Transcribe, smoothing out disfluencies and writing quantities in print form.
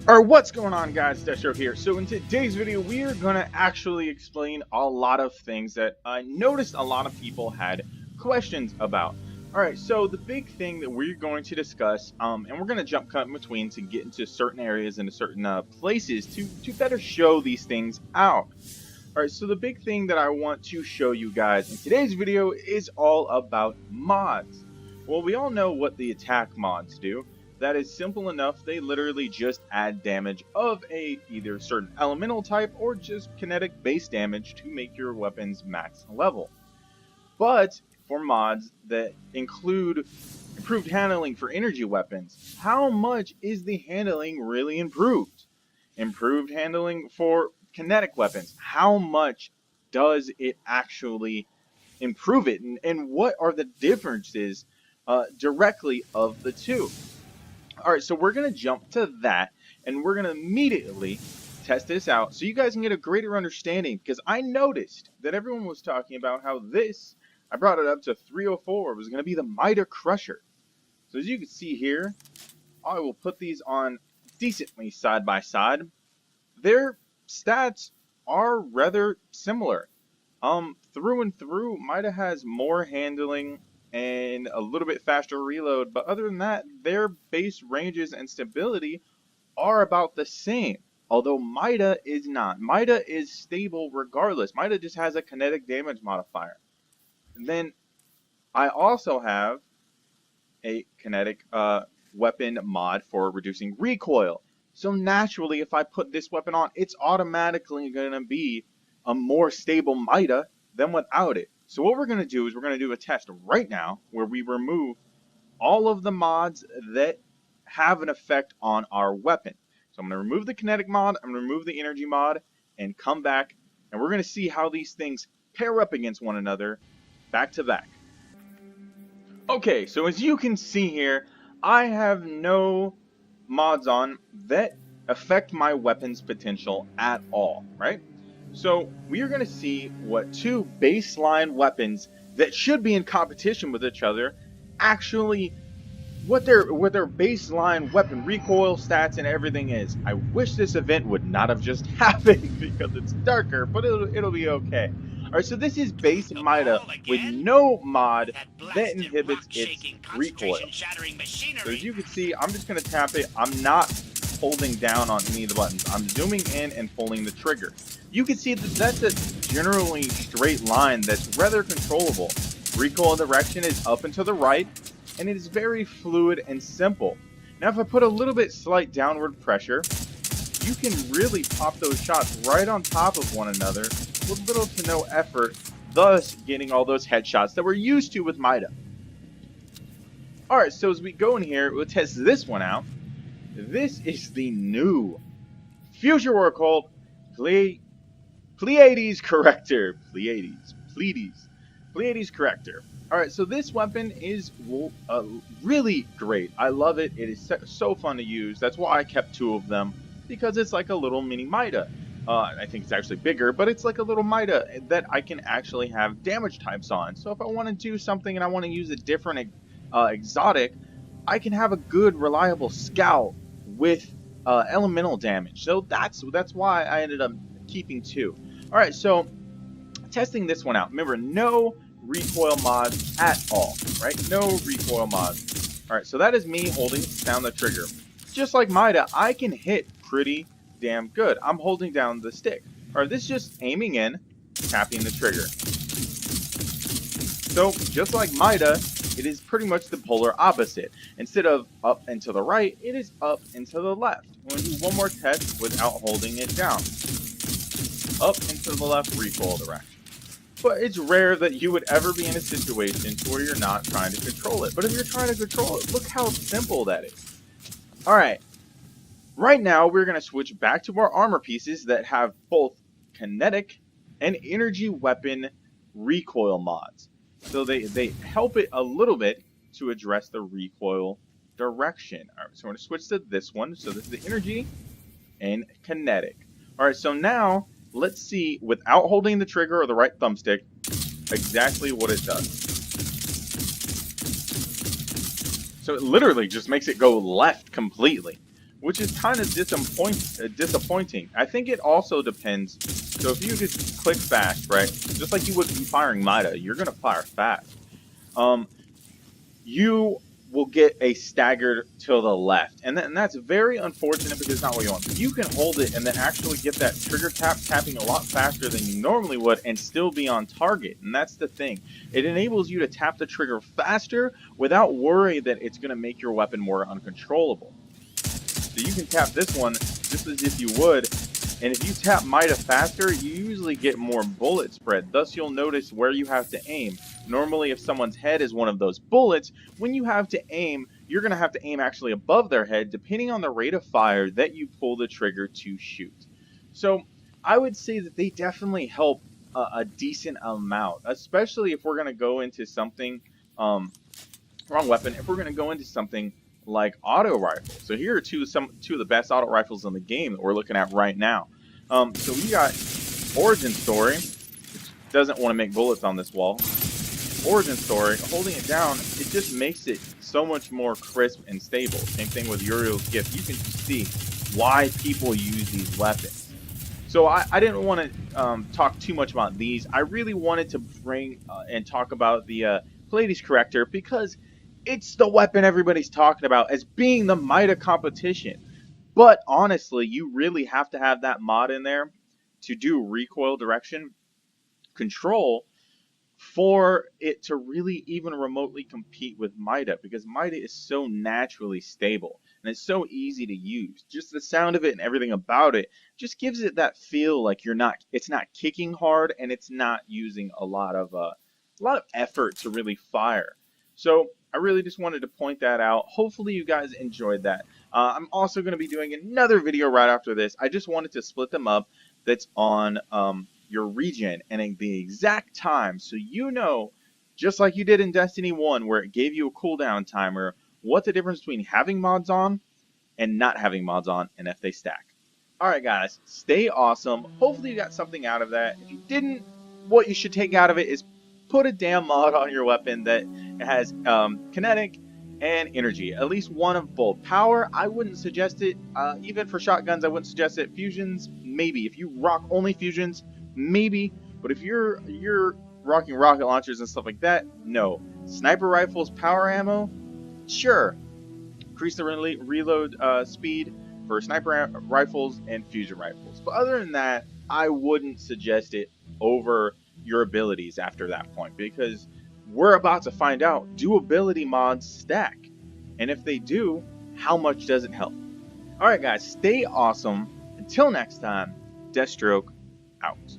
Alright, what's going on, guys? Deathstroke here. So in today's video, we are going to actually explain a lot of things that I noticed a lot of people had questions about. Alright, so the big thing that we're going to discuss, and we're going to jump cut in between to get into certain areas and certain places to better show these things out. Alright, so the big thing that I want to show you guys in today's video is all about mods. Well, we all know what the attack mods do. That is simple enough. They literally just add damage of a either certain elemental type or just kinetic base damage to make your weapons max level. But for mods that include improved handling for energy weapons, how much is the handling really improved? Improved handling for kinetic weapons, how much does it actually improve it? And what are the differences directly of the two? Alright, so we're going to jump to that, and we're going to immediately test this out so you guys can get a greater understanding, because I noticed that everyone was talking about how this, I brought it up to 304, was going to be the Mida Crusher. So as you can see here, I will put these on decently side by side. Their stats are rather similar. Through and through, Mida has more handling and a little bit faster reload, but other than that, their base ranges and stability are about the same. Although Mida is not. Mida is stable regardless. Mida just has a kinetic damage modifier. And then I also have a kinetic weapon mod for reducing recoil. So naturally, if I put this weapon on, it's automatically going to be a more stable Mida than without it. So what we're going to do is we're going to do a test right now where we remove all of the mods that have an effect on our weapon. So I'm going to remove the kinetic mod, I'm going to remove the energy mod, and come back, and we're going to see how these things pair up against one another back to back. Okay, so as you can see here, I have no mods on that affect my weapon's potential at all, right? So we are going to see what two baseline weapons that should be in competition with each other actually what their baseline weapon recoil stats and everything is. I wish this event would not have just happened because it's darker, but it'll be okay. Alright, so this is base Mida with no mod that inhibits its recoil. So as you can see, I'm just going to tap it. I'm not holding down on any of the buttons. I'm zooming in and pulling the trigger. You can see that that's a generally straight line that's rather controllable. Recoil direction is up and to the right, and it is very fluid and simple. Now if I put a little bit slight downward pressure, you can really pop those shots right on top of one another with little to no effort, thus getting all those headshots that we're used to with Mida. Alright, so as we go in here, we'll test this one out. This is the new Future War Cult Pleiades Corrector. Pleiades Corrector. Alright, so this weapon is really great. I love it. It is so fun to use. That's why I kept two of them, because it's like a little mini Mida. I think it's actually bigger, but it's like a little Mida that I can actually have damage types on. So if I want to do something and I want to use a different exotic, I can have a good, reliable scout with elemental damage. So that's why I ended up keeping two. Alright, so testing this one out. Remember, no recoil mods at all, right? No recoil mods. Alright, so that is me holding down the trigger. Just like Mida, I can hit pretty damn good. I'm holding down the stick. Alright, this is just aiming in, tapping the trigger. So, just like Mida, it is pretty much the polar opposite. Instead of up and to the right, it is up and to the left. We're going to do one more test without holding it down. Up and to the left, recoil direction. But it's rare that you would ever be in a situation where you're not trying to control it. But if you're trying to control it, look how simple that is. Alright, right now we're going to switch back to our armor pieces that have both kinetic and energy weapon recoil mods. So they help it a little bit to address the recoil direction. Alright, so we're going to switch to this one. So this is the energy and kinetic. Alright, so now let's see, without holding the trigger or the right thumbstick, exactly what it does. So it literally just makes it go left completely. which is kind of disappointing. I think it also depends. So if you just click fast, right, just like you would be firing Mida, you're gonna fire fast. Um, you will get a staggered to the left, and that's very unfortunate because it's not what you want. But you can hold it and then actually get that trigger tapping a lot faster than you normally would and still be on target. And that's the thing. It enables you to tap the trigger faster without worry that it's going to make your weapon more uncontrollable. So you can tap this one just as if you would, and if you tap Mida faster, you usually get more bullet spread. Thus, you'll notice where you have to aim. Normally, if someone's head is one of those bullets, when you have to aim, you're going to have to aim actually above their head, depending on the rate of fire that you pull the trigger to shoot. So, I would say that they definitely help a decent amount, especially if we're going to go into something, wrong weapon, if we're going to go into something like auto rifles. So here are two of the best auto rifles in the game that we're looking at right now. So we got Origin Story, which doesn't want to make bullets on this wall. Origin Story, holding it down, it just makes it so much more crisp and stable. Same thing with Uriel's Gift. You can just see why people use these weapons. So I didn't want to talk too much about these. I really wanted to bring and talk about the Pallades Corrector because it's the weapon everybody's talking about as being the Mida competition. But honestly, you really have to have that mod in there to do recoil direction control for it to really even remotely compete with Mida, because Mida is so naturally stable and it's so easy to use. Just the sound of it and everything about it just gives it that feel like it's not kicking hard and it's not using a lot of effort to really fire. So I really just wanted to point that out. Hopefully you guys enjoyed that. I'm also going to be doing another video right after this. I just wanted to split them up. That's on your regen and the exact time, so you know, just like you did in Destiny 1 where it gave you a cooldown timer, what the difference between having mods on and not having mods on and if they stack. Alright guys, stay awesome. Hopefully you got something out of that. If you didn't, what you should take out of it is put a damn mod on your weapon that has kinetic and energy. At least one of both. Power, I wouldn't suggest it. Even for shotguns, I wouldn't suggest it. Fusions, maybe. If you rock only fusions, maybe. But if you're rocking rocket launchers and stuff like that, no. Sniper rifles, power ammo, sure. Increase the reload speed for sniper rifles and fusion rifles. But other than that, I wouldn't suggest it over your abilities after that point, because we're about to find out, do ability mods stack? And if they do, how much does it help? Alright guys, stay awesome. Until next time, Deathstroke out.